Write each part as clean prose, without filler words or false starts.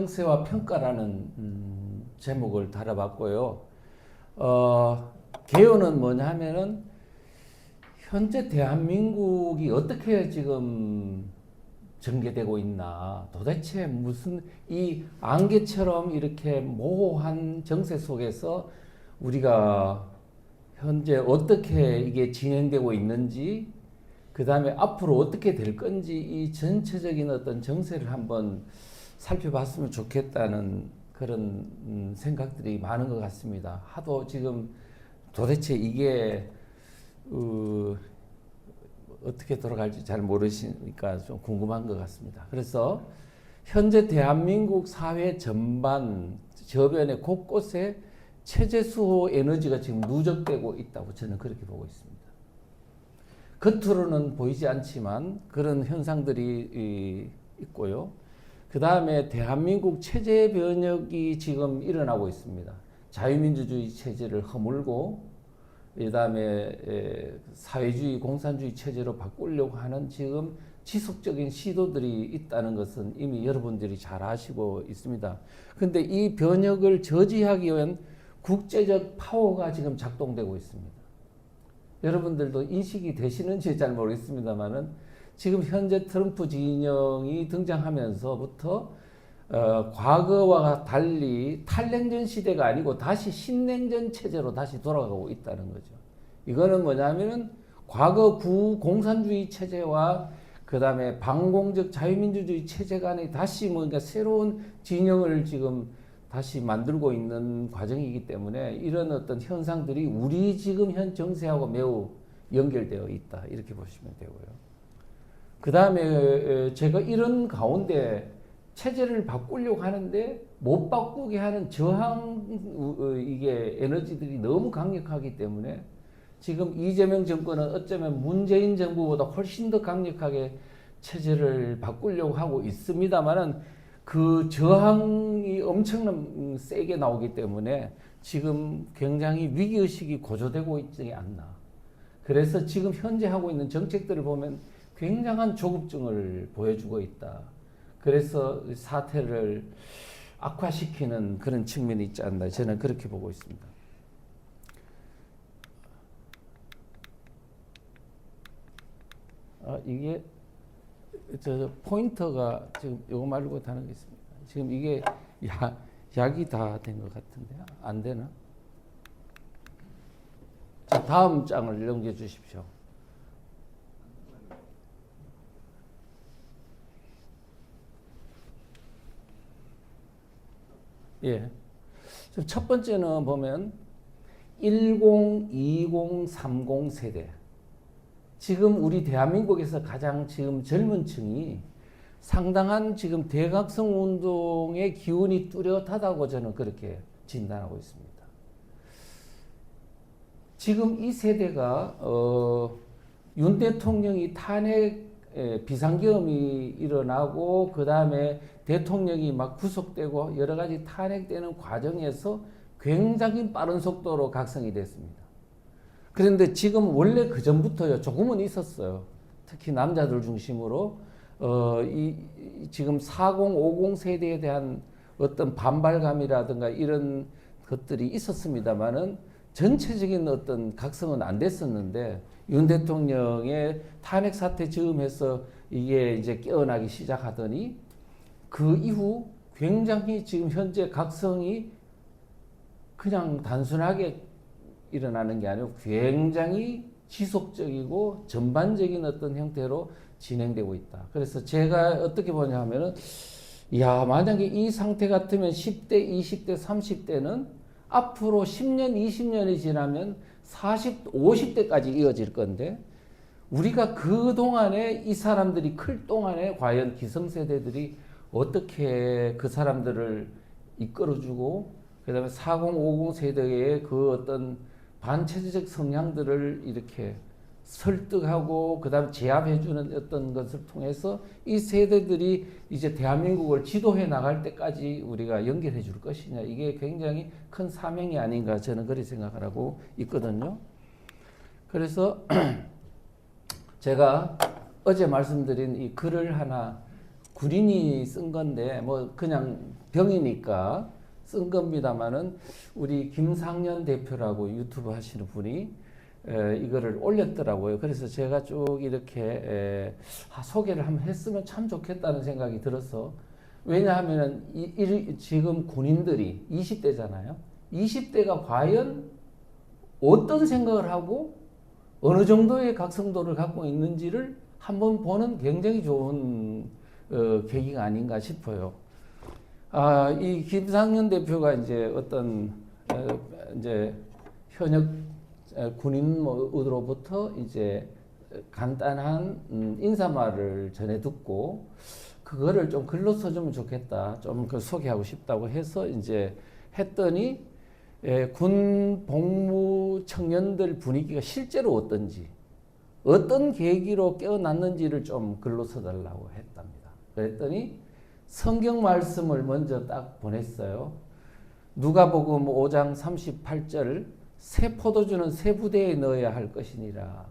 정세와 평가라는 제목을 달아봤고요. 개요는 뭐냐 하면은 현재 대한민국이 어떻게 지금 전개되고 있나, 도대체 무슨 이 안개처럼 이렇게 모호한 정세 속에서 우리가 현재 어떻게 이게 진행되고 있는지, 그 다음에 앞으로 어떻게 될 건지 이 전체적인 어떤 정세를 한번 살펴봤으면 좋겠다는 그런 생각들이 많은 것 같습니다. 하도 지금 도대체 이게 어떻게 돌아갈지 잘 모르시니까 좀 궁금한 것 같습니다. 그래서 현재 대한민국 사회 전반 저변에 곳곳에 체제 수호 에너지가 지금 누적되고 있다고 저는 그렇게 보고 있습니다. 겉으로는 보이지 않지만 그런 현상들이 있고요. 그 다음에 대한민국 체제 변혁이 지금 일어나고 있습니다. 자유민주주의 체제를 허물고 그 다음에 사회주의 공산주의 체제로 바꾸려고 하는 지금 지속적인 시도들이 있다는 것은 이미 여러분들이 잘 아시고 있습니다. 그런데 이 변혁을 저지하기 위한 국제적 파워가 지금 작동되고 있습니다. 여러분들도 인식이 되시는지 잘 모르겠습니다만은 지금 현재 트럼프 진영이 등장하면서부터 과거와 달리 탈냉전 시대가 아니고 다시 신냉전 체제로 다시 돌아가고 있다는 거죠. 이거는 뭐냐면은 과거 구공산주의 체제와 그 다음에 반공적 자유민주주의 체제 간에 다시 뭔가 새로운 진영을 지금 다시 만들고 있는 과정이기 때문에 이런 어떤 현상들이 우리 지금 현 정세하고 매우 연결되어 있다. 이렇게 보시면 되고요. 그 다음에 제가 이런 가운데 체제를 바꾸려고 하는데 못 바꾸게 하는 저항 이게 에너지들이 너무 강력하기 때문에 지금 이재명 정권은 어쩌면 문재인 정부보다 훨씬 더 강력하게 체제를 바꾸려고 하고 있습니다만은 그 저항이 엄청난 세게 나오기 때문에 지금 굉장히 위기의식이 고조되고 있지 않나. 그래서 지금 현재 하고 있는 정책들을 보면 굉장한 조급증을 보여주고 있다. 그래서 사태를 악화시키는 그런 측면이 있지 않나. 저는 그렇게 보고 있습니다. 이게 저 포인터가 지금 이거 말고 다른 게 있습니다. 지금 이게 약이 다 된 것 같은데 안 되나? 자, 다음 장을 넘겨 주십시오. 예. 첫 번째는 보면 10, 20, 30 세대. 지금 우리 대한민국에서 가장 지금 젊은 층이 상당한 지금 대각성 운동의 기운이 뚜렷하다고 저는 그렇게 진단하고 있습니다. 지금 이 세대가 윤 대통령이 탄핵 비상계엄이 일어나고 그 다음에 대통령이 막 구속되고 여러 가지 탄핵되는 과정에서 굉장히 빠른 속도로 각성이 됐습니다. 그런데 지금 원래 그 전부터요 조금은 있었어요. 특히 남자들 중심으로 지금 40, 50 세대에 대한 어떤 반발감이라든가 이런 것들이 있었습니다만은 전체적인 어떤 각성은 안 됐었는데 윤 대통령의 탄핵 사태 즈음해서 이게 이제 깨어나기 시작하더니 그 이후 굉장히 지금 현재 각성이 그냥 단순하게 일어나는 게 아니고 굉장히 지속적이고 전반적인 어떤 형태로 진행되고 있다. 그래서 제가 어떻게 보냐 하면은 야, 만약에 이 상태 같으면 10대, 20대, 30대는 앞으로 10년, 20년이 지나면 40, 50대까지 이어질 건데 우리가 그 동안에 이 사람들이 클 동안에 과연 기성세대들이 어떻게 그 사람들을 이끌어주고 그 다음에 40, 50 세대의 그 어떤 반체제적 성향들을 이렇게 설득하고 그 다음에 제압해주는 어떤 것을 통해서 이 세대들이 이제 대한민국을 지도해 나갈 때까지 우리가 연결해 줄 것이냐 이게 굉장히 큰 사명이 아닌가 저는 그렇게 생각을 하고 있거든요. 그래서 제가 어제 말씀드린 이 글을 하나 군인이 쓴 건데 뭐 그냥 병이니까 쓴 겁니다만은 우리 김상년 대표라고 유튜브 하시는 분이 이거를 올렸더라고요. 그래서 제가 쭉 이렇게 소개를 한번 했으면 참 좋겠다는 생각이 들어서 왜냐하면 지금 군인들이 20대잖아요. 20대가 과연 어떤 생각을 하고 어느 정도의 각성도를 갖고 있는지를 한번 보는 굉장히 좋은 계기가 아닌가 싶어요. 이 김상현 대표가 이제 어떤 이제 현역 군인으로부터 이제 간단한 인사말을 전해 듣고 그거를 좀 글로 써주면 좋겠다. 좀 그 소개하고 싶다고 해서 이제 했더니 군 복무 청년들 분위기가 실제로 어떤지 어떤 계기로 깨어났는지를 좀 글로 써달라고 했답니다. 그랬더니 성경 말씀을 먼저 딱 보냈어요. 누가복음 5장 38절 새 포도주는 새 부대에 넣어야 할 것이니라.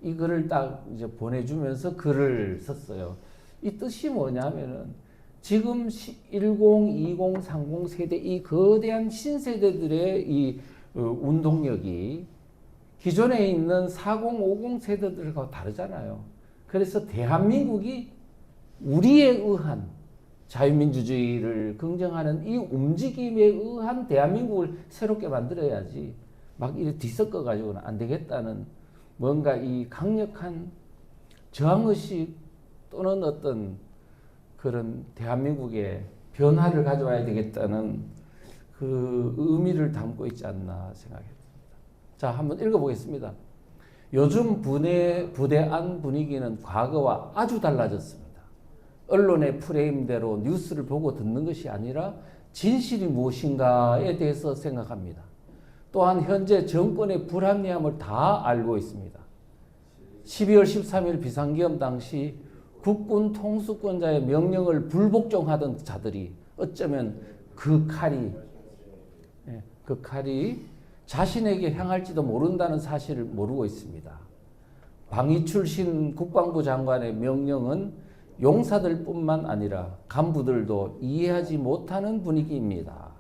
이 글을 딱 이제 보내주면서 글을 썼어요. 이 뜻이 뭐냐면은 지금 10, 20, 30 세대 이 거대한 신세대들의 이 운동력이 기존에 있는 40, 50 세대들과 다르잖아요. 그래서 대한민국이 우리에 의한 자유민주주의를 긍정하는 이 움직임에 의한 대한민국을 새롭게 만들어야지 막 이렇게 뒤섞어 가지고는 안 되겠다는 뭔가 이 강력한 저항의식 또는 어떤 그런 대한민국의 변화를 가져와야 되겠다는 그 의미를 담고 있지 않나 생각했습니다. 자, 한번 읽어보겠습니다. 요즘 부대 안 분위기는 과거와 아주 달라졌습니다. 언론의 프레임대로 뉴스를 보고 듣는 것이 아니라 진실이 무엇인가에 대해서 생각합니다. 또한 현재 정권의 불합리함을 다 알고 있습니다. 12월 13일 비상계엄 당시 국군 통수권자의 명령을 불복종하던 자들이 어쩌면 그 칼이 자신에게 향할지도 모른다는 사실을 모르고 있습니다. 방위 출신 국방부 장관의 명령은 용사들뿐만 아니라 간부들도 이해하지 못하는 분위기입니다.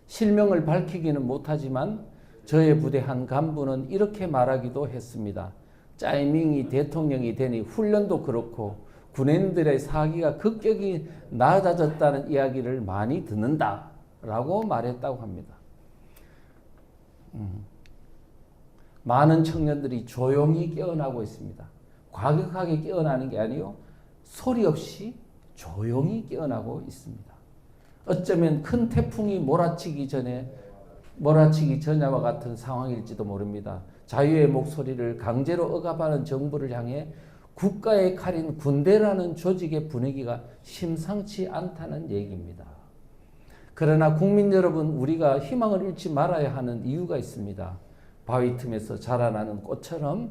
실명을 밝히기는 못하지만 저의 부대 한 간부는 이렇게 말하기도 했습니다. 짜이밍이 대통령이 되니 훈련도 그렇고 군인들의 사기가 급격히 낮아졌다는 이야기를 많이 듣는다 라고 말했다고 합니다. 많은 청년들이 조용히 깨어나고 있습니다. 과격하게 깨어나는 게 아니요 소리 없이 조용히 깨어나고 있습니다. 어쩌면 큰 태풍이 몰아치기 전야와 같은 상황일지도 모릅니다. 자유의 목소리를 강제로 억압하는 정부를 향해 국가의 칼인 군대라는 조직의 분위기가 심상치 않다는 얘기입니다. 그러나 국민 여러분, 우리가 희망을 잃지 말아야 하는 이유가 있습니다. 바위 틈에서 자라나는 꽃처럼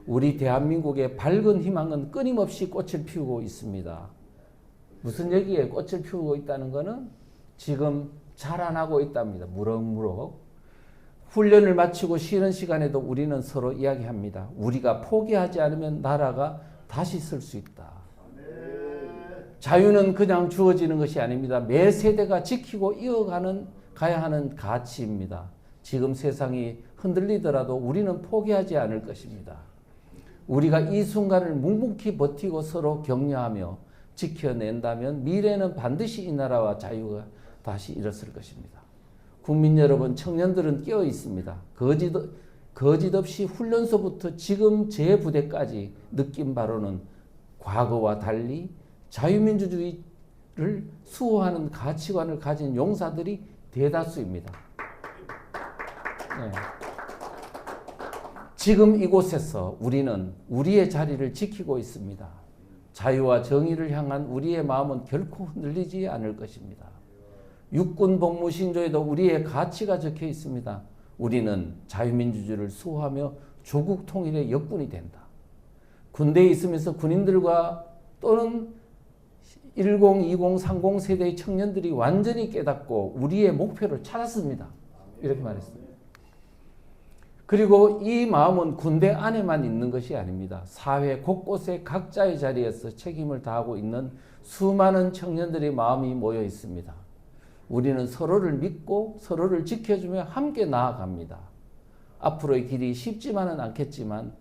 우리 대한민국의 밝은 희망은 끊임없이 꽃을 피우고 있습니다. 무슨 얘기에 꽃을 피우고 있다는 것은 지금 자라나고 있답니다. 무럭무럭. 훈련을 마치고 쉬는 시간에도 우리는 서로 이야기합니다. 우리가 포기하지 않으면 나라가 다시 설 수 있다. 자유는 그냥 주어지는 것이 아닙니다. 매 세대가 지키고 가야 하는 가치입니다. 지금 세상이 흔들리더라도 우리는 포기하지 않을 것입니다. 우리가 이 순간을 묵묵히 버티고 서로 격려하며 지켜낸다면 미래는 반드시 이 나라와 자유가 다시 일어설 것입니다. 국민 여러분, 청년들은 깨어 있습니다. 거짓 없이 훈련소부터 지금 제 부대까지 느낀 바로는 과거와 달리 자유민주주의를 수호하는 가치관을 가진 용사들이 대다수입니다. 네. 지금 이곳에서 우리는 우리의 자리를 지키고 있습니다. 자유와 정의를 향한 우리의 마음은 결코 흔들리지 않을 것입니다. 육군 복무 신조에도 우리의 가치가 적혀 있습니다. 우리는 자유민주주의를 수호하며 조국 통일의 역군이 된다. 군대에 있으면서 군인들과 또는 10, 20, 30 세대의 청년들이 완전히 깨닫고 우리의 목표를 찾았습니다. 이렇게 말했습니다. 그리고 이 마음은 군대 안에만 있는 것이 아닙니다. 사회 곳곳에 각자의 자리에서 책임을 다하고 있는 수많은 청년들의 마음이 모여 있습니다. 우리는 서로를 믿고 서로를 지켜주며 함께 나아갑니다. 앞으로의 길이 쉽지만은 않겠지만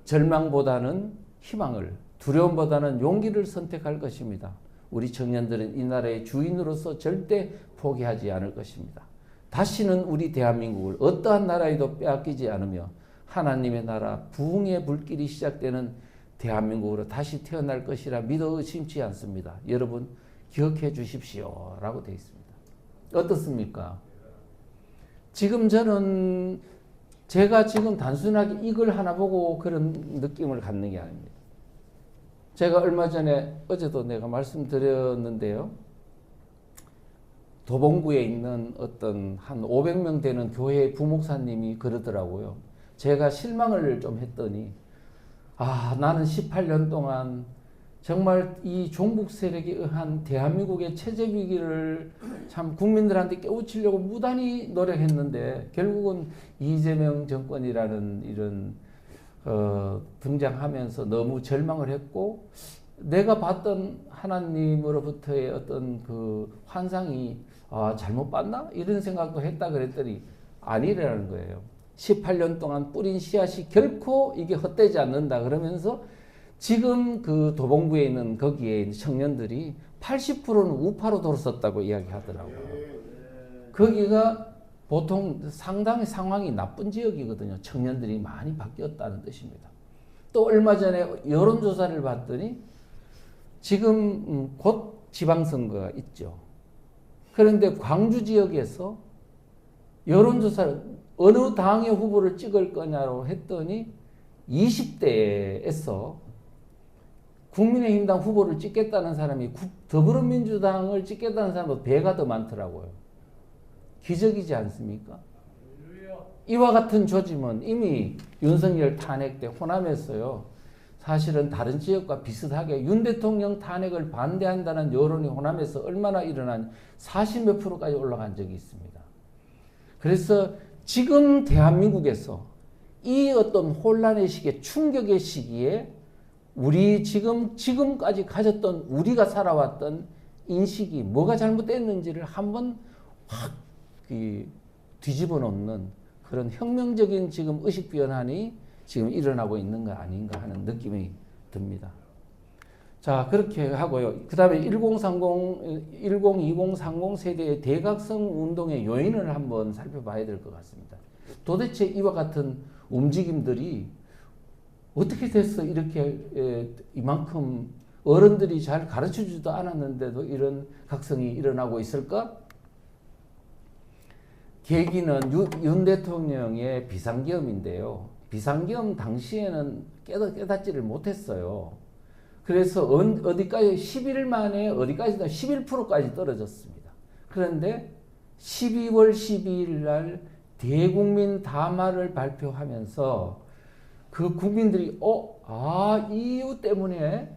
절망보다는 희망을, 두려움보다는 용기를 선택할 것입니다. 우리 청년들은 이 나라의 주인으로서 절대 포기하지 않을 것입니다. 다시는 우리 대한민국을 어떠한 나라에도 빼앗기지 않으며 하나님의 나라 부흥의 불길이 시작되는 대한민국으로 다시 태어날 것이라 믿어 의심치 않습니다. 여러분 기억해 주십시오 라고 되어 있습니다. 어떻습니까? 지금 저는 제가 지금 단순하게 이걸 하나 보고 그런 느낌을 갖는 게 아닙니다. 제가 얼마 전에 어제도 내가 말씀드렸는데요. 도봉구에 있는 어떤 한 500명 되는 교회 부목사님이 그러더라고요. 제가 실망을 좀 했더니 나는 18년 동안 정말 이 종북 세력에 의한 대한민국의 체제 위기를 참 국민들한테 깨우치려고 무단히 노력했는데 결국은 이재명 정권이라는 이런 등장하면서 너무 절망을 했고 내가 봤던 하나님으로부터의 어떤 그 환상이 잘못 봤나? 이런 생각도 했다 그랬더니 아니라는 거예요. 18년 동안 뿌린 씨앗이 결코 이게 헛되지 않는다 그러면서 지금 그 도봉구에 있는 거기에 있는 청년들이 80%는 우파로 돌아섰다고 이야기하더라고요. 거기가 보통 상당히 상황이 나쁜 지역이거든요. 청년들이 많이 바뀌었다는 뜻입니다. 또 얼마 전에 여론조사를 봤더니 지금 곧 지방선거가 있죠. 그런데 광주 지역에서 여론조사를 어느 당의 후보를 찍을 거냐고 했더니 20대에서 국민의힘당 후보를 찍겠다는 사람이 더불어민주당을 찍겠다는 사람보다 배가 더 많더라고요. 기적이지 않습니까? 이와 같은 조짐은 이미 윤석열 탄핵 때 호남에서요. 사실은 다른 지역과 비슷하게 윤 대통령 탄핵을 반대한다는 여론이 호남에서 얼마나 일어난 40몇 프로까지 올라간 적이 있습니다. 그래서 지금 대한민국에서 이 어떤 혼란의 시기에 충격의 시기에 우리 지금까지 가졌던 우리가 살아왔던 인식이 뭐가 잘못됐는지를 한번 확 뒤집어 놓는 그런 혁명적인 지금 의식 변환이 지금 일어나고 있는 거 아닌가 하는 느낌이 듭니다. 자, 그렇게 하고요. 그 다음에 1020, 세대의 대각성 운동의 요인을 한번 살펴봐야 될 것 같습니다. 도대체 이와 같은 움직임들이 어떻게 돼서 이렇게 이만큼 어른들이 잘 가르쳐주지도 않았는데도 이런 각성이 일어나고 있을까? 계기는 윤 대통령의 비상계엄인데요. 비상계엄 당시에는 깨닫지를 못했어요. 그래서 어디까지 11일 만에 어디까지나 11%까지 떨어졌습니다. 그런데 12월 12일 날 대국민 담화를 발표하면서 그 국민들이 이유 때문에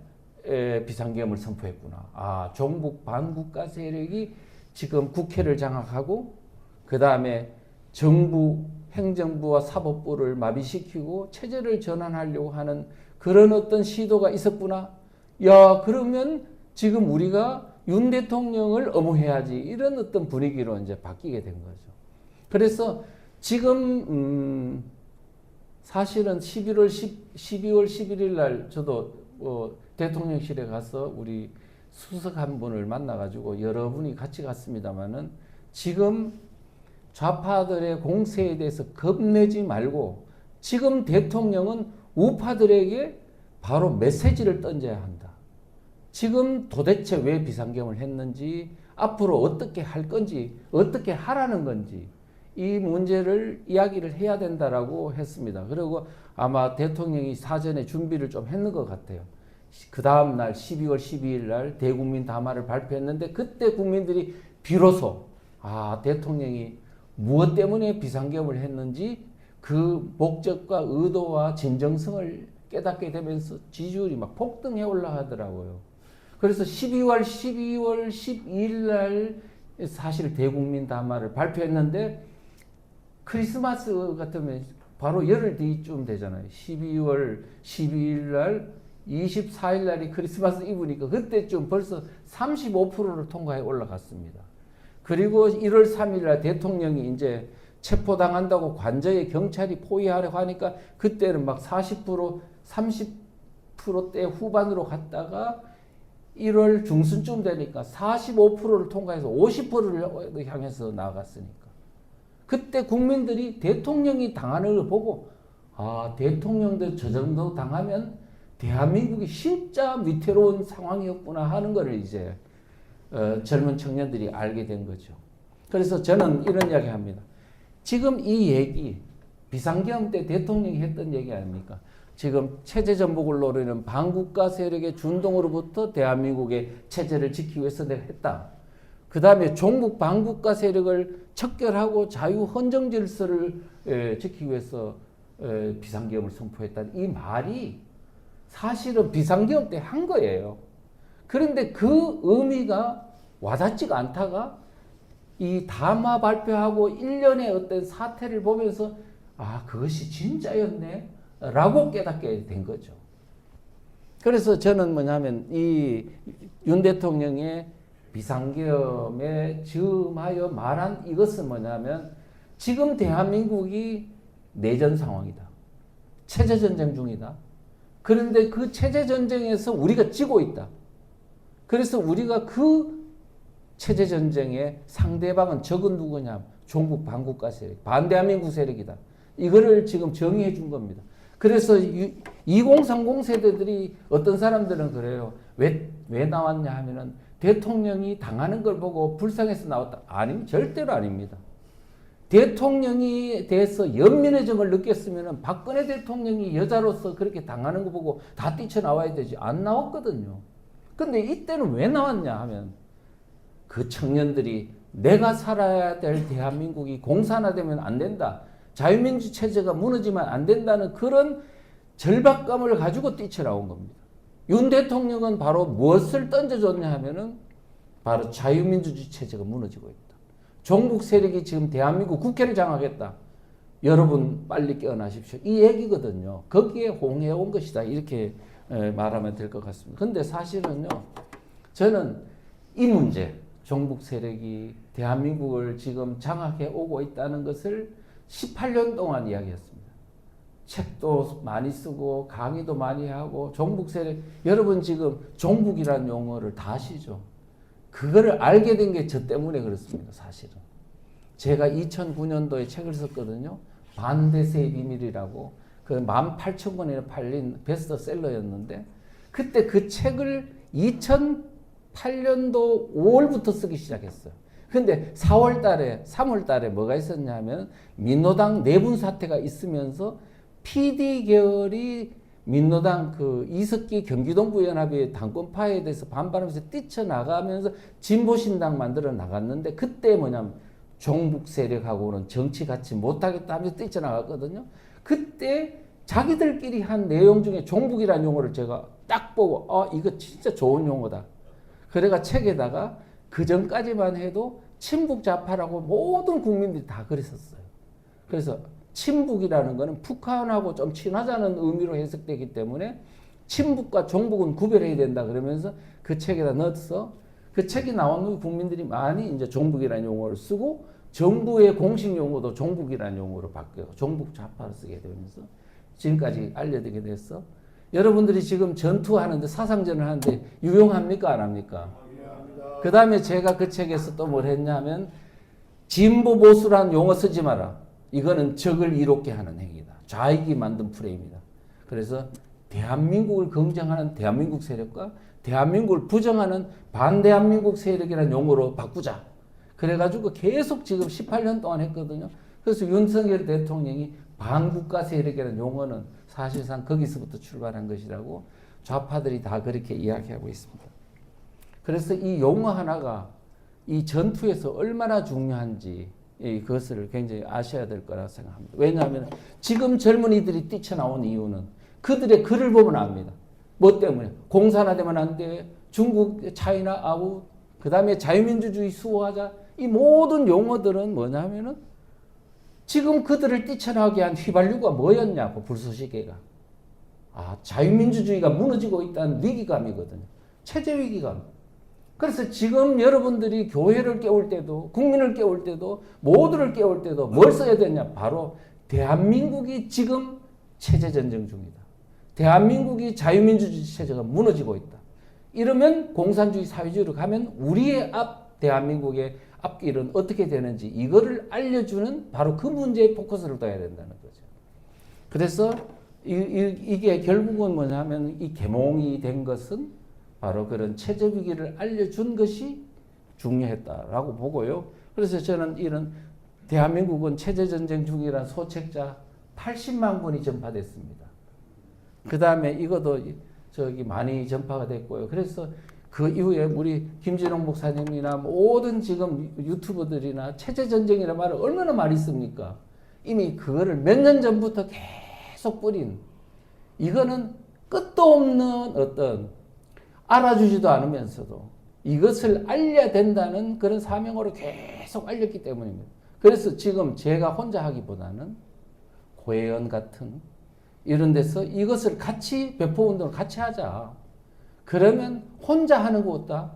비상계엄을 선포했구나. 종북 반국가 세력이 지금 국회를 장악하고 그 다음에 정부, 행정부와 사법부를 마비시키고 체제를 전환하려고 하는 그런 어떤 시도가 있었구나. 야, 그러면 지금 우리가 윤 대통령을 엄호해야지. 이런 어떤 분위기로 이제 바뀌게 된 거죠. 그래서 지금 사실은 12월 11일 날 저도 대통령실에 가서 우리 수석 한 분을 만나가지고 여러분이 같이 갔습니다만은 지금 좌파들의 공세에 대해서 겁내지 말고 지금 대통령은 우파들에게 바로 메시지를 던져야 한다. 지금 도대체 왜 비상계엄을 했는지, 앞으로 어떻게 할 건지, 어떻게 하라는 건지 이 문제를 이야기를 해야 된다라고 했습니다. 그리고 아마 대통령이 사전에 준비를 좀 했는 것 같아요. 그 다음 날 12월 12일 날 대국민 담화를 발표했는데 그때 국민들이 비로소 대통령이 무엇 때문에 비상계엄을 했는지 그 목적과 의도와 진정성을 깨닫게 되면서 지지율이 막 폭등해 올라가더라고요. 그래서 12월 12일 날 사실 대국민 담화를 발표했는데 크리스마스 같으면 바로 열흘 뒤쯤 되잖아요. 12월 12일 날 24일 날이 크리스마스 이브니까 그때쯤 벌써 35%를 통과해 올라갔습니다. 그리고 1월 3일 날 대통령이 이제 체포당한다고 관저에 경찰이 포위하려고 하니까 그때는 막 40%, 30%대 후반으로 갔다가 1월 중순쯤 되니까 45%를 통과해서 50%를 향해서 나아갔으니까. 그때 국민들이 대통령이 당하는 걸 보고 아, 대통령들 저 정도 당하면 대한민국이 진짜 위태로운 상황이었구나 하는 것을 이제 젊은 청년들이 알게 된 거죠. 그래서 저는 이런 이야기 합니다. 지금 이 얘기 비상계엄 때 대통령이 했던 얘기 아닙니까? 지금 체제 전복을 노리는 반국가 세력의 준동으로부터 대한민국의 체제를 지키기 위해서 내가 했다. 그 다음에 종북 반국가 세력을 척결하고 자유 헌정 질서를 지키기 위해서 비상계엄을 선포했다. 이 말이 사실은 비상계엄 때 한 거예요. 그런데 그 의미가 와닿지가 않다가 이 담화 발표하고 1년의 어떤 사태를 보면서 아, 그것이 진짜였네 라고 깨닫게 된 거죠. 그래서 저는 뭐냐면 이 윤 대통령의 비상계엄에 즈음하여 말한 이것은 뭐냐면 지금 대한민국이 내전 상황이다. 체제전쟁 중이다. 그런데 그 체제전쟁에서 우리가 지고 있다. 그래서 우리가 그 체제전쟁의 상대방은 적은 누구냐? 종북 반국가 세력, 반대한민국 세력이다. 이거를 지금 정의해 준 겁니다. 그래서 2030 세대들이 어떤 사람들은 그래요. 왜 나왔냐 하면은 대통령이 당하는 걸 보고 불쌍해서 나왔다. 아닙니다. 절대로 아닙니다. 대통령에 대해서 연민의 정을 느꼈으면 박근혜 대통령이 여자로서 그렇게 당하는 거 보고 다 뛰쳐나와야 되지. 안 나왔거든요. 근데 이때는 왜 나왔냐 하면 그 청년들이 내가 살아야 될 대한민국이 공산화되면 안 된다. 자유민주 체제가 무너지면 안 된다는 그런 절박감을 가지고 뛰쳐나온 겁니다. 윤 대통령은 바로 무엇을 던져줬냐 하면은 바로 자유민주주의 체제가 무너지고 있다. 종북 세력이 지금 대한민국 국회를 장악했다. 여러분 빨리 깨어나십시오. 이 얘기거든요. 거기에 홍해온 것이다. 이렇게 말하면 될 것 같습니다. 근데 사실은요. 저는 이 문제, 종북 세력이 대한민국을 지금 장악해 오고 있다는 것을 18년 동안 이야기했습니다. 책도 많이 쓰고 강의도 많이 하고 종북 세력, 여러분 지금 종북이라는 용어를 다 아시죠? 그거를 알게 된 게 저 때문에 그렇습니다. 사실은. 제가 2009년도에 책을 썼거든요. 반대세의 비밀이라고. 그 18,000권이나 팔린 베스트셀러였는데 그때 그 책을 2008년도 5월부터 쓰기 시작했어요. 근데 4월 달에, 3월 달에 뭐가 있었냐면 민노당 내분 사태가 있으면서 PD 계열이 민노당 그 이석기 경기동부연합의 당권파에 대해서 반발하면서 뛰쳐나가면서 진보신당 만들어 나갔는데 그때 뭐냐면 종북 세력하고는 정치 같이 못하겠다 하면서 뛰쳐나갔거든요. 그때 자기들끼리 한 내용 중에 종북이라는 용어를 제가 딱 보고 이거 진짜 좋은 용어다. 그래가 책에다가 그 전까지만 해도 친북 좌파라고 모든 국민들이 다 그랬었어요. 그래서 친북이라는 것은 북한하고 좀 친하자는 의미로 해석되기 때문에 친북과 종북은 구별해야 된다 그러면서 그 책에다 넣어서 그 책이 나온 후 국민들이 많이 이제 종북이라는 용어를 쓰고 정부의 공식 용어도 종북이라는 용어로 바뀌어 종북 좌파를 쓰게 되면서 지금까지 알려지게 됐어. 여러분들이 지금 전투하는데 사상전을 하는데 유용합니까 안 합니까? 그 다음에 제가 그 책에서 또 뭘 했냐면 진보 보수라는 용어 쓰지 마라. 이거는 적을 이롭게 하는 행위다. 좌익이 만든 프레임이다. 그래서 대한민국을 긍정하는 대한민국 세력과 대한민국을 부정하는 반대한민국 세력이라는 용어로 바꾸자. 그래가지고 계속 지금 18년 동안 했거든요. 그래서 윤석열 대통령이 반국가 세력이라는 용어는 사실상 거기서부터 출발한 것이라고 좌파들이 다 그렇게 이야기하고 있습니다. 그래서 이 용어 하나가 이 전투에서 얼마나 중요한지 그것을 굉장히 아셔야 될 거라고 생각합니다. 왜냐하면 지금 젊은이들이 뛰쳐나온 이유는 그들의 글을 보면 압니다. 뭐 때문에? 공산화되면 안 돼. 중국, 차이나 아웃. 그 다음에 자유민주주의 수호하자. 이 모든 용어들은 뭐냐면은 지금 그들을 뛰쳐나오게 한 휘발유가 뭐였냐고, 불쏘시개가. 자유민주주의가 무너지고 있다는 위기감이거든요. 체제 위기감. 그래서 지금 여러분들이 교회를 깨울 때도, 국민을 깨울 때도, 모두를 깨울 때도 뭘 써야 되냐? 바로 대한민국이 지금 체제 전쟁 중이다. 대한민국이 자유민주주의 체제가 무너지고 있다. 이러면 공산주의 사회주의로 가면 우리의 대한민국의 앞길은 어떻게 되는지 이거를 알려주는 바로 그 문제에 포커스를 둬야 된다는 거죠. 그래서 이게 결국은 뭐냐면 이 계몽이 된 것은 바로 그런 체제 위기를 알려준 것이 중요했다라고 보고요. 그래서 저는 이런 대한민국은 체제 전쟁 중이라는 소책자 80만 권이 전파됐습니다. 그 다음에 이것도 많이 전파가 됐고요. 그래서 그 이후에 우리 김진홍 목사님이나 모든 지금 유튜버들이나 체제 전쟁이라는 말을 얼마나 많이 씁니까? 이미 그거를 몇 년 전부터 계속 뿌린, 이거는 끝도 없는 어떤 알아주지도 않으면서도 이것을 알려야 된다는 그런 사명으로 계속 알렸기 때문입니다. 그래서 지금 제가 혼자 하기보다는 고혜연 같은 이런 데서 이것을 같이 배포운동을 같이 하자. 그러면 혼자 하는 것보다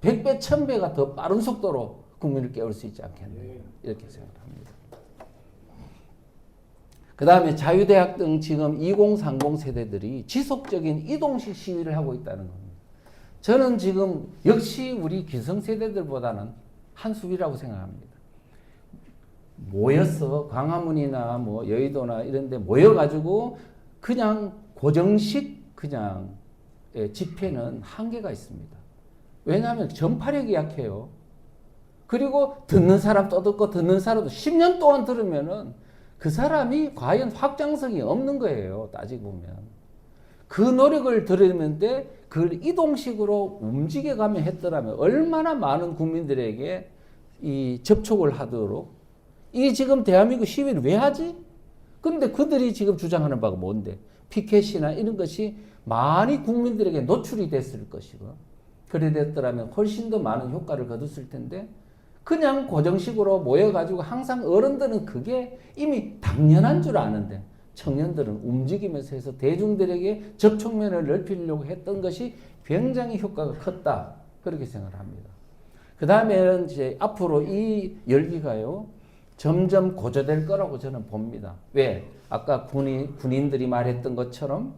100배, 1000배가 더 빠른 속도로 국민을 깨울 수 있지 않겠느냐. 이렇게 생각합니다. 그 다음에 자유대학 등 지금 2030 세대들이 지속적인 이동식 시위를 하고 있다는 겁니다. 저는 지금 역시 우리 기성세대들보다는 한 수위라고 생각합니다. 모여서 광화문이나 뭐 여의도나 이런 데 모여가지고 그냥 고정식 그냥 집회는 한계가 있습니다. 왜냐하면 전파력이 약해요. 그리고 듣는 사람 또 듣고 듣는 사람도 10년 동안 들으면은 그 사람이 과연 확장성이 없는 거예요. 따지고 보면. 그 노력을 들였는데 그걸 이동식으로 움직여가며 했더라면 얼마나 많은 국민들에게 이 접촉을 하도록 이 지금 대한민국 시위를 왜 하지? 근데 그들이 지금 주장하는 바가 뭔데? 피켓이나 이런 것이 많이 국민들에게 노출이 됐을 것이고 그래 됐더라면 훨씬 더 많은 효과를 거뒀을 텐데 그냥 고정식으로 모여가지고 항상 어른들은 그게 이미 당연한 줄 아는데 청년들은 움직이면서 해서 대중들에게 접촉면을 넓히려고 했던 것이 굉장히 효과가 컸다. 그렇게 생각을 합니다. 그 다음에는 이제 앞으로 이 열기가요, 점점 고조될 거라고 저는 봅니다. 왜? 아까 군인들이 말했던 것처럼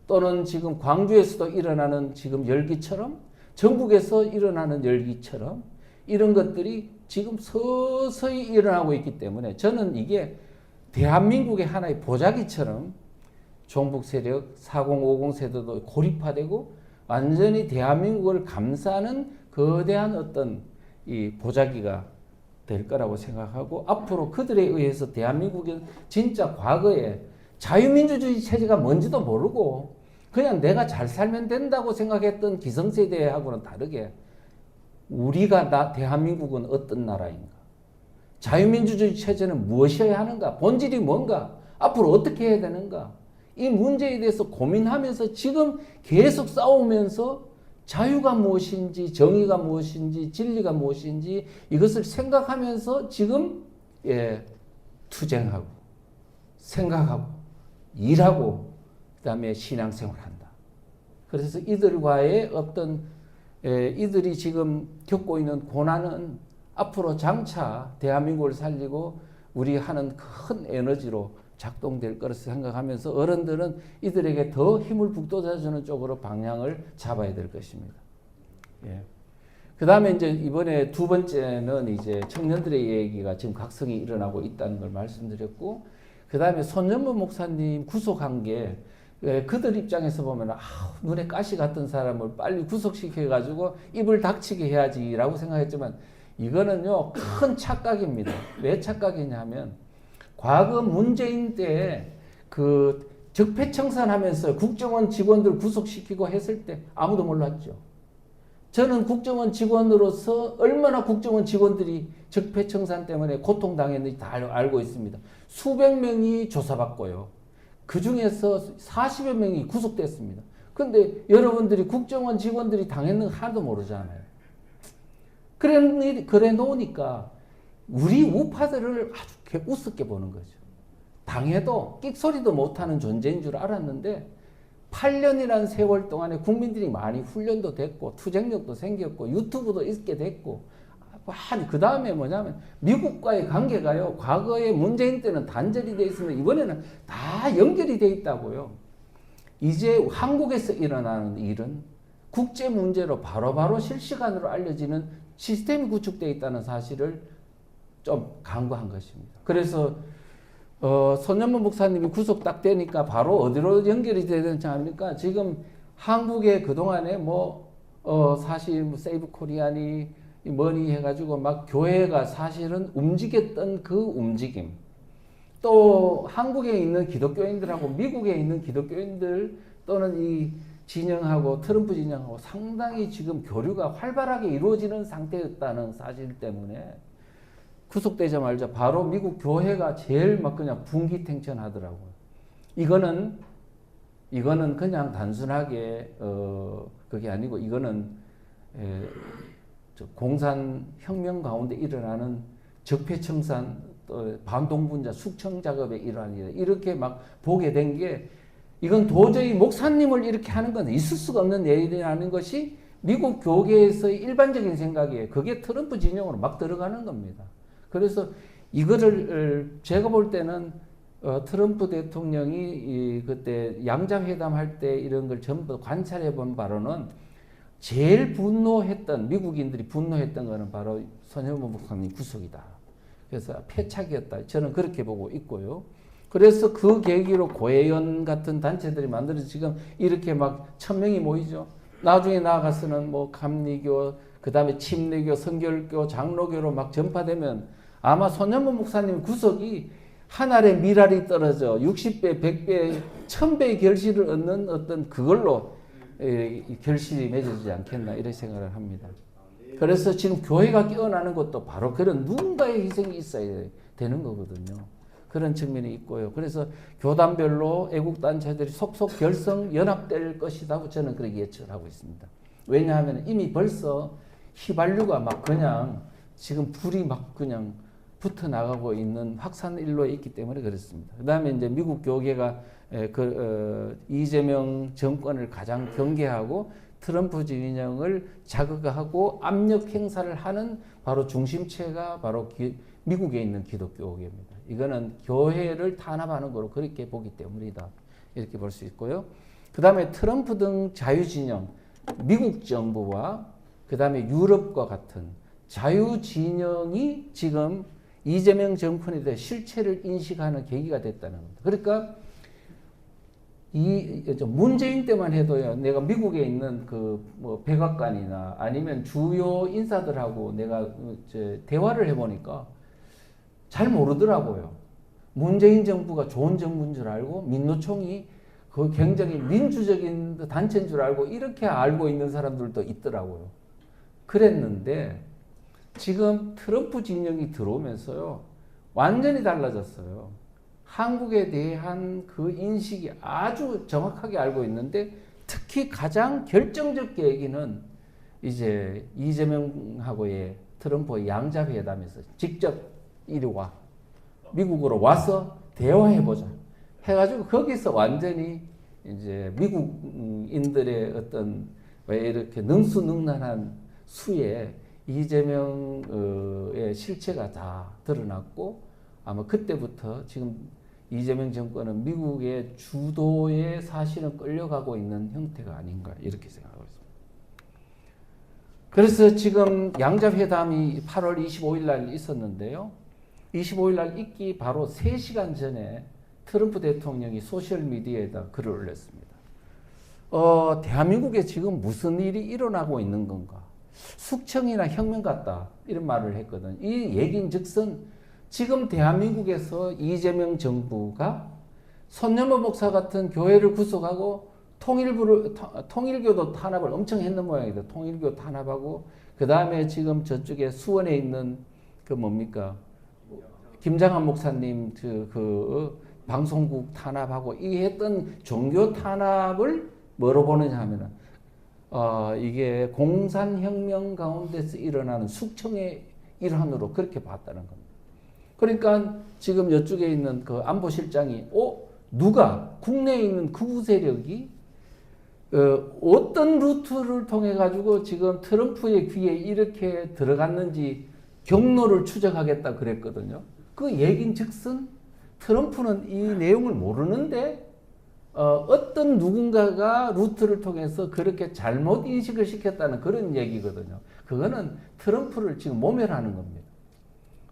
또는 지금 광주에서도 일어나는 지금 열기처럼 전국에서 일어나는 열기처럼 이런 것들이 지금 서서히 일어나고 있기 때문에 저는 이게 대한민국의 하나의 보자기처럼 종북 세력, 4050 세대도 고립화되고 완전히 대한민국을 감싸는 거대한 어떤 이 보자기가 될 거라고 생각하고 앞으로 그들에 의해서 대한민국은 진짜 과거에 자유민주주의 체제가 뭔지도 모르고 그냥 내가 잘 살면 된다고 생각했던 기성세대하고는 다르게 우리가 대한민국은 어떤 나라인가? 자유민주주의 체제는 무엇이어야 하는가? 본질이 뭔가? 앞으로 어떻게 해야 되는가? 이 문제에 대해서 고민하면서 지금 계속 싸우면서 자유가 무엇인지, 정의가 무엇인지, 진리가 무엇인지 이것을 생각하면서 지금 투쟁하고 생각하고 일하고 그다음에 신앙생활한다. 그래서 이들과의 어떤 이들이 지금 겪고 있는 고난은 앞으로 장차 대한민국을 살리고 우리 하는 큰 에너지로 작동될 거라 생각하면서 어른들은 이들에게 더 힘을 북돋아주는 쪽으로 방향을 잡아야 될 것입니다. 예. 그 다음에 이제 이번에 두 번째는 이제 청년들의 얘기가 지금 각성이 일어나고 있다는 걸 말씀드렸고, 그 다음에 손정문 목사님 구속한 게 그들 입장에서 보면 눈에 가시 같은 사람을 빨리 구속시켜가지고 입을 닥치게 해야지라고 생각했지만 이거는요 큰 착각입니다. 왜 착각이냐면 과거 문재인 때 그 적폐청산하면서 국정원 직원들 구속시키고 했을 때 아무도 몰랐죠. 저는 국정원 직원으로서 얼마나 국정원 직원들이 적폐청산 때문에 고통당했는지 다 알고 있습니다. 수백 명이 조사받고요. 그 중에서 40여 명이 구속됐습니다. 그런데 여러분들이 국정원 직원들이 당했는 거 하나도 모르잖아요. 그래 놓으니까 우리 우파들을 아주 우습게 보는 거죠. 당해도 끽소리도 못하는 존재인 줄 알았는데 8년이라는 세월 동안에 국민들이 많이 훈련도 됐고 투쟁력도 생겼고 유튜브도 있게 됐고 그 다음에 뭐냐면 미국과의 관계가요 과거에 문재인 때는 단절이 돼 있으면 이번에는 다 연결이 돼 있다고요. 이제 한국에서 일어나는 일은 국제 문제로 바로바로 실시간으로 알려지는 시스템이 구축되어 있다는 사실을 좀 강조한 것입니다. 그래서 손현무 목사님이 구속 딱 되니까 바로 어디로 연결이 되야 되는지 압니까? 지금 한국에 그동안에 사실 세이브 코리안이 뭐니 해가지고 막 교회가 사실은 움직였던 그 움직임, 또 한국에 있는 기독교인들하고 미국에 있는 기독교인들 또는 이 진영하고 트럼프 진영하고 상당히 지금 교류가 활발하게 이루어지는 상태였다는 사실 때문에 구속되자마자 바로 미국 교회가 제일 막 그냥 분기탱천하더라고요. 이거는 그냥 단순하게 그게 아니고 이거는 공산 혁명 가운데 일어나는 적폐청산 반동분자 숙청 작업의 일환이다. 이렇게 막 보게 된 게 이건 도저히 목사님을 이렇게 하는 건 있을 수가 없는 일이라는 것이 미국 교계에서의 일반적인 생각이에요. 그게 트럼프 진영으로 막 들어가는 겁니다. 그래서 이거를 제가 볼 때는 트럼프 대통령이 그때 양자회담 할 때 이런 걸 전부 관찰해 본 바로는 제일 분노했던 미국인들이 분노했던 거는 바로 손현무 목사님 구속이다. 그래서 패착이었다. 저는 그렇게 보고 있고요. 그래서 그 계기로 고혜연 같은 단체들이 만들어서 지금 이렇게 막 1000명이 모이죠. 나중에 나아가서는 감리교, 그 다음에 침례교, 성결교, 장로교로 막 전파되면 아마 손현무 목사님 구속이 한 알의 밀알이 떨어져 60배, 100배, 1000배의 결실을 얻는 어떤 그걸로 결실이 맺어지지 않겠나 이런 생각을 합니다. 그래서 지금 교회가 깨어나는 것도 바로 그런 누군가의 희생이 있어야 되는 거거든요. 그런 측면이 있고요. 그래서 교단별로 애국단체들이 속속 결성 연합될 것이라고 저는 그렇게 예측을 하고 있습니다. 왜냐하면 이미 벌써 휘발유가 막 그냥 지금 불이 막 그냥 붙어 나가고 있는 확산 일로에 있기 때문에 그렇습니다. 그 다음에 이제 미국 교계가 이재명 정권을 가장 경계하고 트럼프 진영을 자극하고 압력 행사를 하는 바로 중심체가 바로 미국에 있는 기독교계입니다. 이거는 교회를 탄압하는 거로 그렇게 보기 때문이다. 이렇게 볼 수 있고요. 그 다음에 트럼프 등 자유진영, 미국 정부와 그 다음에 유럽과 같은 자유진영이 지금 이재명 정권에 대해 실체를 인식하는 계기가 됐다는 겁니다. 그러니까 문재인 때만 해도요, 내가 미국에 있는 백악관이나 아니면 주요 인사들하고 내가 대화를 해보니까 잘 모르더라고요. 문재인 정부가 좋은 정부인 줄 알고 민노총이 그 굉장히 민주적인 단체인 줄 알고 이렇게 알고 있는 사람들도 있더라고요. 그랬는데 지금 트럼프 진영이 들어오면서요, 완전히 달라졌어요. 한국에 대한 그 인식이 아주 정확하게 알고 있는데 특히 가장 결정적 계기는 이제 이재명하고의 트럼프의 양자회담에서 직접 이리 와. 미국으로 와서 대화해보자. 해가지고 거기서 완전히 이제 미국인들의 어떤 왜 이렇게 능수능란한 수에 이재명의 실체가 다 드러났고 아마 그때부터 지금 이재명 정권은 미국의 주도에 사실은 끌려가고 있는 형태가 아닌가 이렇게 생각하고 있습니다. 그래서 지금 양자회담이 8월 25일 날 있었는데요. 25일 날 있기 바로 3시간 전에 트럼프 대통령이 소셜미디어에다 글을 올렸습니다. 대한민국에 지금 무슨 일이 일어나고 있는 건가? 숙청이나 혁명 같다 이런 말을 했거든. 이 얘기인 즉슨 지금 대한민국에서 이재명 정부가 손현무 목사 같은 교회를 구속하고 통일교도 탄압을 엄청 했는 모양이다. 통일교 탄압하고 그 다음에 지금 저쪽에 수원에 있는 김장한 목사님 방송국 탄압하고 이 했던 종교 탄압을 뭐로 보느냐 하면은 이게 공산혁명 가운데서 일어나는 숙청의 일환으로 그렇게 봤다는 겁니다. 그러니까 지금 이쪽에 있는 그 안보실장이 누가 국내에 있는 극우 세력이 어떤 루트를 통해 가지고 지금 트럼프의 귀에 이렇게 들어갔는지 경로를 추적하겠다 그랬거든요. 그 얘긴즉슨 트럼프는 이 내용을 모르는데 어떤 누군가가 루트를 통해서 그렇게 잘못 인식을 시켰다는 그런 얘기거든요. 그거는 트럼프를 지금 모멸하는 겁니다.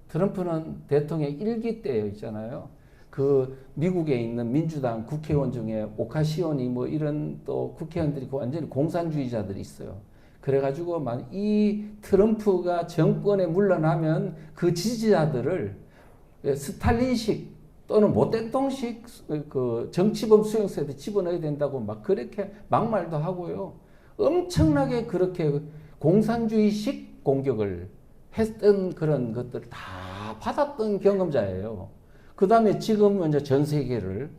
트럼프는 대통령 1기 때 있잖아요. 그 미국에 있는 민주당 국회의원 중에 오카시오니 뭐 이런 또 국회의원들이 완전히 공산주의자들이 있어요. 그래가지고 막 이 트럼프가 정권에 물러나면 그 지지자들을 스탈린식 또는 모택동식 그 정치범 수용소에 집어넣어야 된다고 막 그렇게 막말도 하고요. 엄청나게 그렇게 공산주의식 공격을 했던 그런 것들을 다 받았던 경험자예요. 그 다음에 지금 이제 전 세계를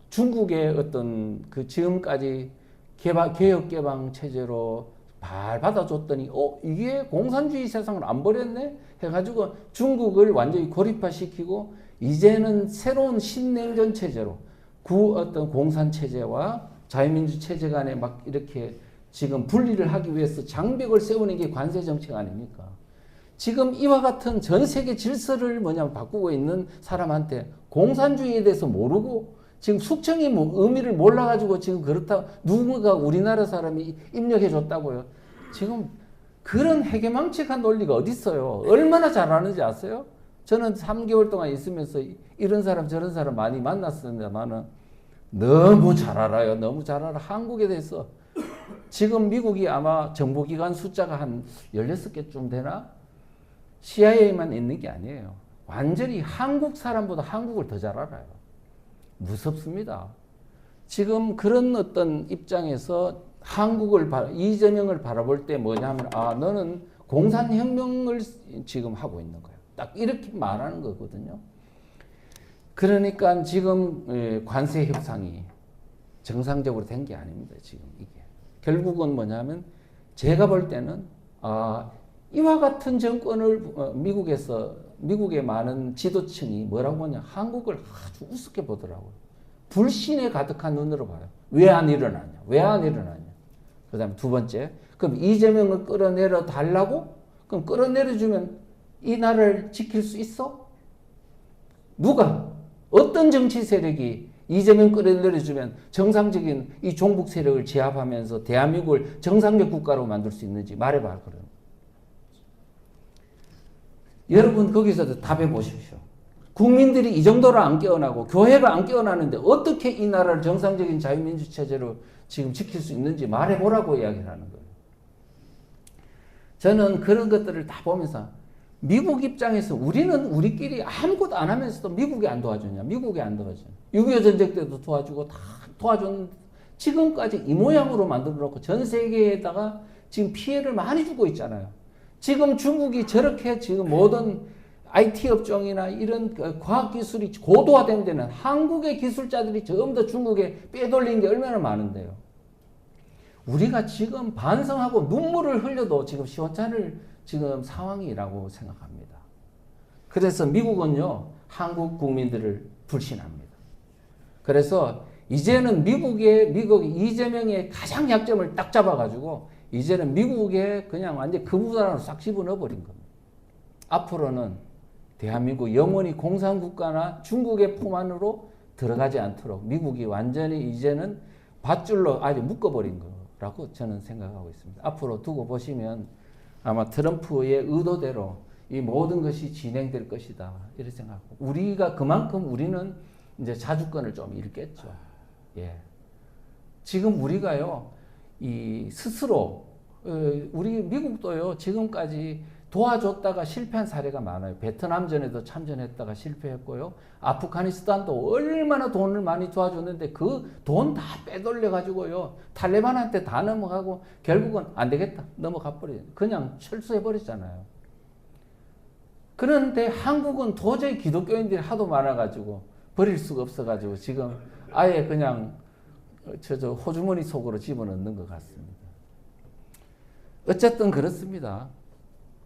중국의 어떤 그 지금까지 개혁 개방 체제로 발 받아줬더니 이게 공산주의 세상을 안 버렸네 해가지고 중국을 완전히 고립화시키고 이제는 새로운 신냉전 체제로 어떤 공산 체제와 자유민주 체제 간에 막 이렇게 지금 분리를 하기 위해서 장벽을 세우는 게 관세 정책 아닙니까? 지금 이와 같은 전 세계 질서를 바꾸고 있는 사람한테 공산주의에 대해서 모르고 지금 숙청이 의미를 몰라가지고 지금 그렇다 누군가 우리나라 사람이 입력해 줬다고요. 지금 그런 해괴망측한 논리가 어디 있어요? 얼마나 잘하는지 아세요? 저는 3개월 동안 있으면서 이런 사람 저런 사람 많이 만났습니다만은 너무 잘 알아요. 너무 잘 알아. 한국에 대해서 지금 미국이 아마 정보기관 숫자가 한 16개쯤 되나? CIA만 있는 게 아니에요. 완전히 한국 사람보다 한국을 더 잘 알아요. 무섭습니다. 지금 그런 어떤 입장에서 이재명을 바라볼 때 뭐냐면, 너는 공산혁명을 지금 하고 있는 거예요. 딱 이렇게 말하는 거거든요. 그러니까 지금 관세 협상이 정상적으로 된 게 아닙니다. 지금 이게. 결국은 뭐냐면, 제가 볼 때는, 이와 같은 정권을 미국의 많은 지도층이 뭐라고 보냐, 한국을 아주 우습게 보더라고요. 불신에 가득한 눈으로 봐요. 왜 안 일어나냐? 왜 안 일어나냐? 그 다음에 두 번째, 그럼 이재명을 끌어내려 달라고? 그럼 끌어내려주면 이 나라를 지킬 수 있어? 누가? 어떤 정치 세력이 이재명 끌어내려주면 정상적인 이 종북 세력을 제압하면서 대한민국을 정상적 국가로 만들 수 있는지 말해봐, 그럼. 여러분 거기서 답해 보십시오. 국민들이 이 정도로 안 깨어나고 교회가 안 깨어나는데 어떻게 이 나라를 정상적인 자유민주 체제로 지금 지킬 수 있는지 말해보라고 이야기를 하는 거예요. 저는 그런 것들을 다 보면서 미국 입장에서 우리는 우리끼리 아무것도 안 하면서도 미국이 안 도와주냐. 미국이 안 도와주냐. 6.25 전쟁 때도 도와주고 다 도와줬는데 지금까지 이 모양으로 만들어 놓고 전 세계에다가 지금 피해를 많이 주고 있잖아요. 지금 중국이 저렇게 지금 모든 IT 업종이나 이런 과학기술이 고도화된 데는 한국의 기술자들이 전부 다 중국에 빼돌린 게 얼마나 많은데요. 우리가 지금 반성하고 눈물을 흘려도 지금 시원찮을 지금 상황이라고 생각합니다. 그래서 미국은요, 한국 국민들을 불신합니다. 그래서 이제는 미국 이재명의 가장 약점을 딱 잡아가지고 이제는 미국에 그냥 완전 그부다로 싹 집어넣어버린 겁니다. 앞으로는 대한민국 영원히 공산국가나 중국의 품 안으로 들어가지 않도록 미국이 완전히 이제는 밧줄로 아주 묶어버린 거라고 저는 생각하고 있습니다. 앞으로 두고 보시면 아마 트럼프의 의도대로 이 모든 것이 진행될 것이다. 이렇게 생각하고. 그만큼 우리는 이제 자주권을 좀 잃겠죠. 예. 지금 우리가요, 스스로, 우리 미국도요, 지금까지 도와줬다가 실패한 사례가 많아요. 베트남전에도 참전했다가 실패했고요. 아프가니스탄도 얼마나 돈을 많이 도와줬는데 그 돈 다 빼돌려가지고요. 탈레반한테 다 넘어가고 결국은 안 되겠다. 넘어가 버려요. 그냥 철수해버렸잖아요. 그런데 한국은 도저히 기독교인들이 하도 많아가지고 버릴 수가 없어가지고 지금 아예 그냥 호주머니 속으로 집어넣는 것 같습니다. 어쨌든 그렇습니다.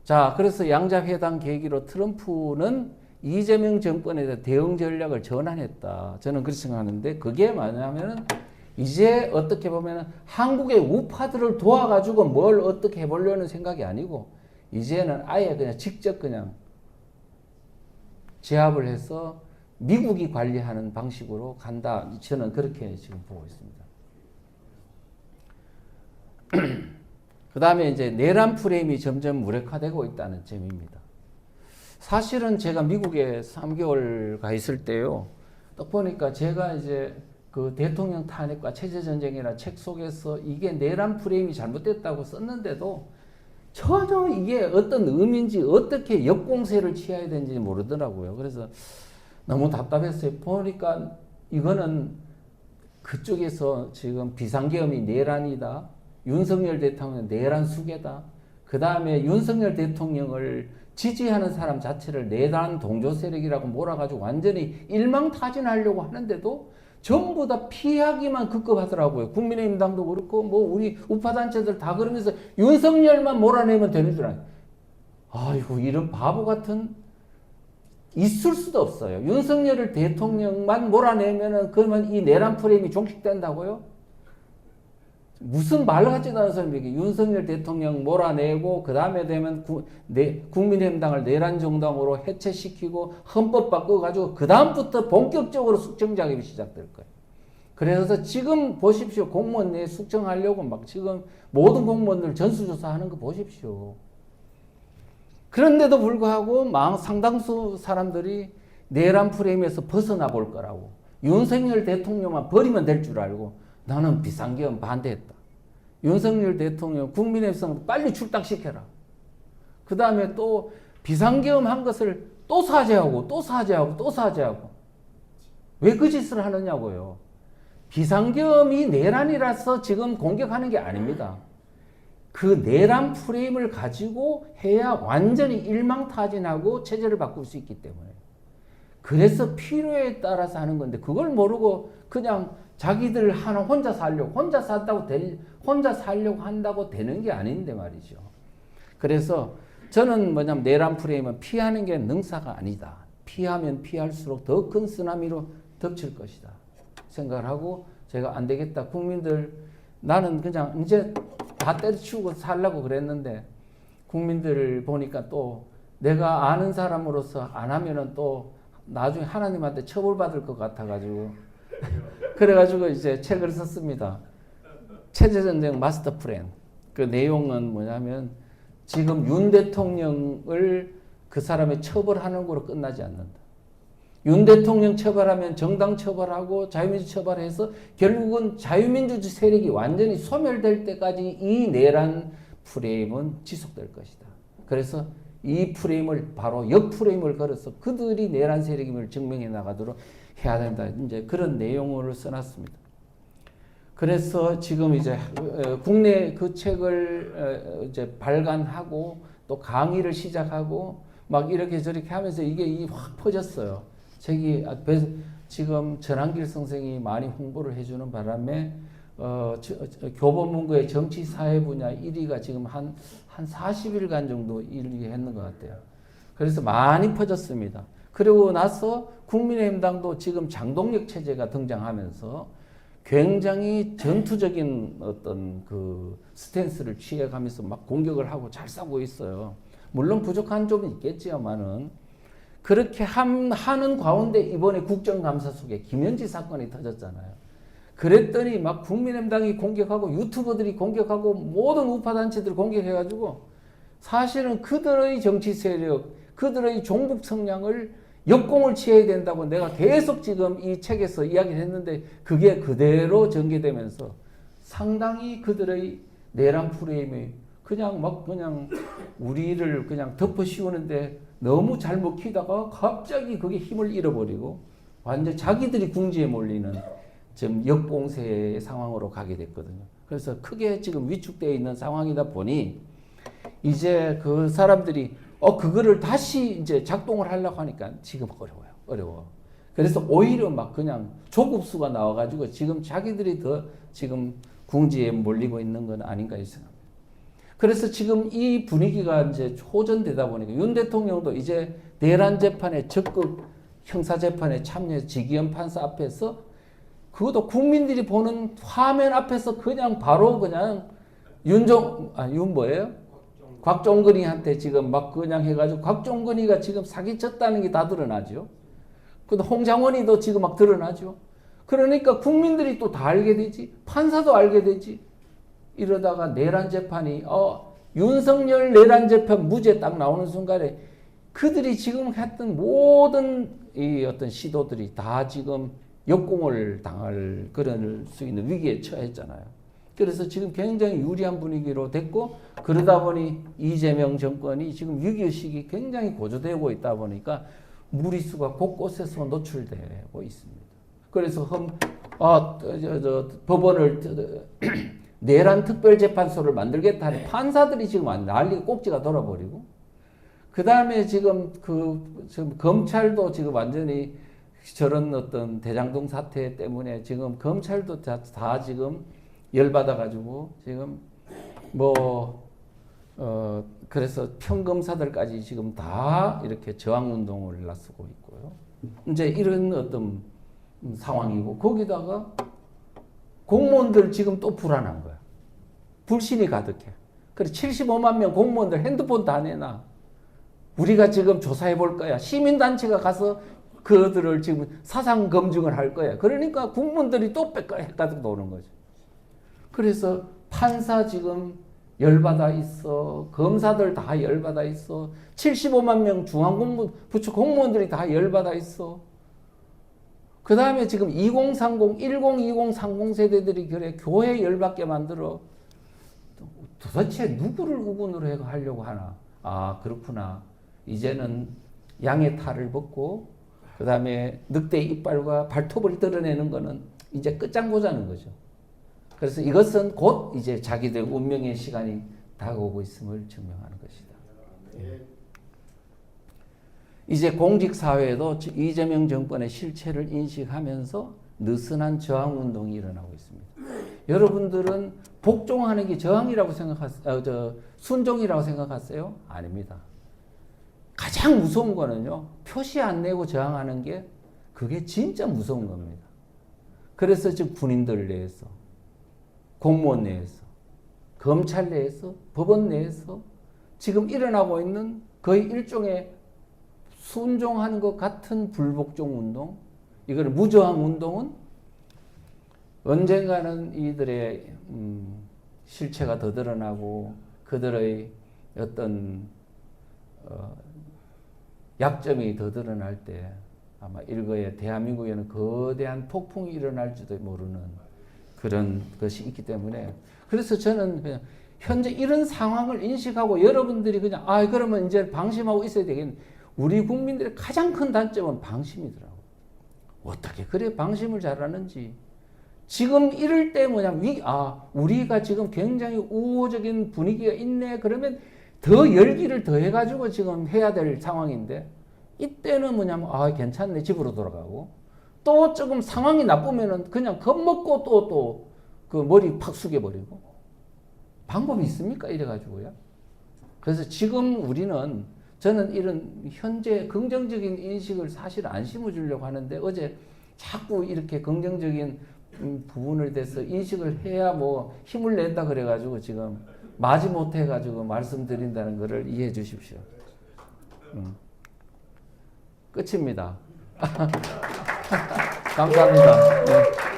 자, 그래서 양자회담 계기로 트럼프는 이재명 정권에 대한 대응 전략을 전환했다. 저는 그렇게 생각하는데 그게 뭐냐면은 이제 어떻게 보면 한국의 우파들을 도와가지고 뭘 어떻게 해보려는 생각이 아니고 이제는 아예 그냥 직접 그냥 제압을 해서 미국이 관리하는 방식으로 간다. 저는 그렇게 지금 보고 있습니다. 그 다음에 이제 내란 프레임이 점점 무력화되고 있다는 점입니다. 사실은 제가 미국에 3개월 가 있을 때요. 딱 보니까 제가 이제 그 대통령 탄핵과 체제전쟁이라 책 속에서 이게 내란 프레임이 잘못됐다고 썼는데도 전혀 이게 어떤 의미인지 어떻게 역공세를 취해야 되는지 모르더라고요. 그래서 너무 답답했어요. 보니까 이거는 그쪽에서 지금 비상계엄이 내란이다. 윤석열 대통령 내란 수괴다. 그 다음에 윤석열 대통령을 지지하는 사람 자체를 내란 동조 세력이라고 몰아가지고 완전히 일망타진하려고 하는데도 전부 다 피하기만 급급하더라고요. 국민의힘당도 그렇고 뭐 우리 우파단체들 다 그러면서 윤석열만 몰아내면 되는 줄 알아요. 아이고 이런 바보 같은 있을 수도 없어요. 윤석열 대통령만 몰아내면은 그러면 이 내란 프레임이 종식된다고요? 무슨 말 같지도 않은 사람에게 윤석열 대통령 몰아내고 그 다음에 되면 국민의힘당을 내란 정당으로 해체시키고 헌법 바꿔가지고 그 다음부터 본격적으로 숙청 작업이 시작될 거예요. 그래서 지금 보십시오. 공무원 내 숙청하려고 막 지금 모든 공무원들 전수조사하는 거 보십시오. 그런데도 불구하고 상당수 사람들이 내란 프레임에서 벗어나 볼 거라고 윤석열 대통령만 버리면 될 줄 알고 나는 비상계엄 반대했다. 윤석열 대통령 국민의힘 빨리 출당시켜라. 그 다음에 또 비상계엄 한 것을 또 사죄하고 또 사죄하고 또 사죄하고 왜 그 짓을 하느냐고요. 비상계엄이 내란이라서 지금 공격하는 게 아닙니다. 그 내란 프레임을 가지고 해야 완전히 일망타진하고 체제를 바꿀 수 있기 때문에 그래서 필요에 따라서 하는 건데 그걸 모르고 그냥 자기들 하나 혼자 살려고 혼자 살려고 한다고 되는 게 아닌데 말이죠. 그래서 저는 뭐냐면 내란 프레임은 피하는 게 능사가 아니다. 피하면 피할수록 더 큰 쓰나미로 덮칠 것이다. 생각을 하고 제가 안 되겠다. 국민들 나는 그냥 이제 다 때려치우고 살려고 그랬는데 국민들을 보니까 또 내가 아는 사람으로서 안 하면은 또 나중에 하나님한테 처벌받을 것 같아가지고 그래가지고 이제 책을 썼습니다. 체제전쟁 마스터 플랜. 그 내용은 뭐냐면 지금 윤 대통령을 그 사람의 처벌하는 거로 끝나지 않는다. 윤 대통령 처벌하면 정당 처벌하고 자유민주 처벌해서 결국은 자유민주주의 세력이 완전히 소멸될 때까지 이 내란 프레임은 지속될 것이다. 그래서 이 프레임을 바로 역프레임을 걸어서 그들이 내란 세력임을 증명해 나가도록 해야 된다. 이제 그런 내용을 써놨습니다. 그래서 지금 이제 국내 그 책을 이제 발간하고 또 강의를 시작하고 막 이렇게 저렇게 하면서 이게 확 퍼졌어요. 책이 지금 전한길 선생이 많이 홍보를 해주는 바람에 교보문고의 정치사회 분야 1위가 지금 한 40일간 정도 1위 했는 것 같아요. 그래서 많이 퍼졌습니다. 그리고 나서 국민의힘당도 지금 장동력 체제가 등장하면서 굉장히 전투적인 어떤 그 스탠스를 취해가면서 막 공격을 하고 잘 싸우고 있어요. 물론 부족한 점은 있겠지만은 그렇게 하는 가운데 이번에 국정감사 속에 김현지 사건이 터졌잖아요. 그랬더니 막 국민의힘당이 공격하고 유튜버들이 공격하고 모든 우파단체들 공격해가지고 사실은 그들의 정치 세력, 그들의 종북 성향을 역공을 취해야 된다고 내가 계속 지금 이 책에서 이야기를 했는데 그게 그대로 전개되면서 상당히 그들의 내란 프레임이 그냥 우리를 그냥 덮어 씌우는데 너무 잘 먹히다가 갑자기 그게 힘을 잃어버리고 완전 자기들이 궁지에 몰리는 지금 역공세의 상황으로 가게 됐거든요. 그래서 크게 지금 위축되어 있는 상황이다 보니 이제 그 사람들이 그거를 다시 이제 작동을 하려고 하니까 지금 어려워. 그래서 오히려 막 그냥 조급수가 나와가지고 지금 자기들이 더 지금 궁지에 몰리고 있는 건 아닌가 생각합니다. 그래서 지금 이 분위기가 이제 호전되다 보니까 윤 대통령도 이제 내란 재판에 적극 형사 재판에 참여해서 지기현 판사 앞에서 그것도 국민들이 보는 화면 앞에서 그냥 바로 그냥 윤 뭐예요? 곽종근이한테 지금 막 그냥 해가지고 곽종근이가 지금 사기쳤다는 게 다 드러나죠. 근데 홍장원이도 지금 막 드러나죠. 그러니까 국민들이 또 다 알게 되지. 판사도 알게 되지. 이러다가 내란 재판이 윤석열 내란 재판 무죄 딱 나오는 순간에 그들이 지금 했던 모든 이 어떤 시도들이 다 지금 역공을 당할 그럴 수 있는 위기에 처했잖아요. 그래서 지금 굉장히 유리한 분위기로 됐고 그러다 보니 이재명 정권이 지금 위기의식이 굉장히 고조되고 있다 보니까 무리수가 곳곳에서 노출되고 있습니다. 그래서 법원을 내란 특별재판소를 만들겠다 하는 판사들이 지금 난리가 꼭지가 돌아버리고 그 다음에 지금 지금 검찰도 지금 완전히 저런 어떤 대장동 사태 때문에 지금 검찰도 다 지금 열받아가지고 지금 그래서 평검사들까지 지금 다 이렇게 저항운동을 나서고 있고요. 이제 이런 어떤 상황이고 거기다가 공무원들 지금 또 불안한 거야. 불신이 가득해. 그래 75만 명 공무원들 핸드폰 다 내놔. 우리가 지금 조사해 볼 거야. 시민단체가 가서 그들을 지금 사상 검증을 할 거야. 그러니까 국민들이 또 빽빽하게 오는 거죠. 그래서 판사 지금 열받아 있어. 검사들 다 열받아 있어. 75만 명 중앙공무 부처 공무원들이 다 열받아 있어. 그 다음에 지금 2030, 1020, 30 세대들이 그래 교회 열받게 만들어. 도대체 누구를 우군으로 하려고 하나? 아 그렇구나. 이제는 양의 탈을 벗고 그 다음에 늑대의 이빨과 발톱을 드러내는 거는 이제 끝장보자는 거죠. 그래서 이것은 곧 이제 자기들 운명의 시간이 다가오고 있음을 증명하는 것이다. 예. 이제 공직사회도 이재명 정권의 실체를 인식하면서 느슨한 저항운동이 일어나고 있습니다. 여러분들은 복종하는 게 저항이라고 생각하세요? 순종이라고 생각하세요? 아닙니다. 가장 무서운 거는요, 표시 안 내고 저항하는 게 그게 진짜 무서운 겁니다. 그래서 지금 군인들 내에서, 공무원 내에서, 검찰 내에서, 법원 내에서 지금 일어나고 있는 거의 일종의 순종하는 것 같은 불복종 운동, 이거를 무저항 운동은 언젠가는 이들의 실체가 더 드러나고 그들의 어떤 약점이 더 드러날 때 아마 일거에 대한민국에는 거대한 폭풍이 일어날지도 모르는 그런 것이 있기 때문에 그래서 저는 그냥 현재 이런 상황을 인식하고 여러분들이 그냥 그러면 이제 방심하고 있어야 되겠네. 우리 국민들의 가장 큰 단점은 방심이더라고요. 어떻게 그래 방심을 잘하는지. 지금 이럴 때 우리가 지금 굉장히 우호적인 분위기가 있네. 그러면 더 열기를 더해가지고 지금 해야 될 상황인데 이때는 괜찮네. 집으로 돌아가고 또 조금 상황이 나쁘면은 그냥 겁먹고 또 그 머리 팍 숙여버리고 방법이 있습니까? 이래가지고요. 그래서 지금 저는 이런 현재 긍정적인 인식을 사실 안 심어주려고 하는데 어제 자꾸 이렇게 긍정적인 부분을 대해서 인식을 해야 힘을 낸다 그래가지고 지금 마지못해가지고 말씀드린다는 것을 이해해 주십시오. 끝입니다. 감사합니다. 네.